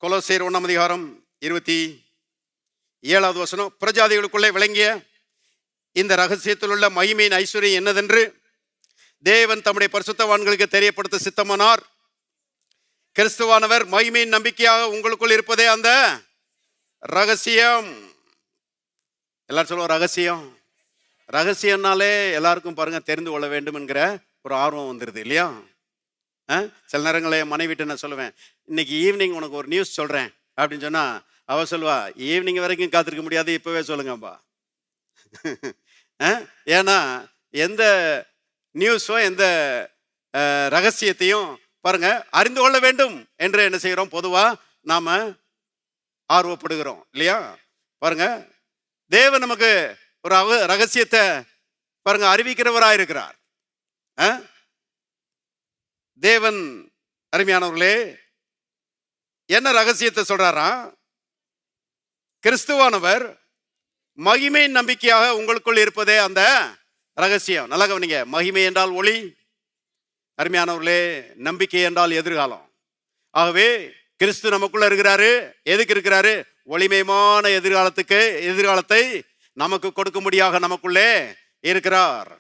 கொலோசியர் 1:27 புறஜாதிகளுக்குள்ளே விளங்கிய இந்த ரகசியத்தில் உள்ள மகிமையின் ஐஸ்வர்யம் என்னதென்று தேவன் தம்முடைய பரிசுத்தவான்களுக்கு தெரியப்படுத்த சித்தமானார். கிறிஸ்துவானவர் மகிமையின் நம்பிக்கையாக உங்களுக்குள் இருப்பதே அந்த ரகசியம். எல்லாரும் சொல்லுவோம் ரகசியம். ரகசியம்னாலே எல்லாருக்கும் பாருங்க தெரிந்து கொள்ள வேண்டும் என்கிற ஒரு ஆர்வம் வந்துடுது இல்லையா? சில நேரங்களே மனைவிட்டு நான் சொல்லுவேன், இன்னைக்கு ஈவினிங் உனக்கு ஒரு நியூஸ் சொல்றேன் அப்படின்னு சொன்னா அவ சொல்லுவா, ஈவினிங் வரைக்கும் காத்திருக்க முடியாது, இப்பவே சொல்லுங்கப்பா. ஏன்னா எந்த நியூஸோ எந்த ரகசியத்தையும் பாருங்க அறிந்து கொள்ள வேண்டும் என்று என்ன செய்கிறோம், பொதுவா நாம ஆர்வப்படுகிறோம் இல்லையா? பாருங்க தேவன் நமக்கு ஒரு ரகசியத்தை பாருங்க அறிவிக்கிறவராயிருக்கிறார். தேவன் அருமையானவர்களே என்ன ரகசியத்தை சொல்றாரா? கிறிஸ்துவானவர் மகிமையின் நம்பிக்கையாக உங்களுக்குள் இருப்பதே அந்த ரகசியம். நல்லா கவனிங்க. மகிமை என்றால் ஒளி, அருமையானவர்களே நம்பிக்கை என்றால் எதிர்காலம். ஆகவே கிறிஸ்து நமக்குள்ள இருக்கிறாரு. எதுக்கு இருக்கிறாரு? ஒளிமயமான எதிர்காலத்தை நமக்கு கொடுக்கும்படியாக நமக்குள்ளே இருக்கிறார்.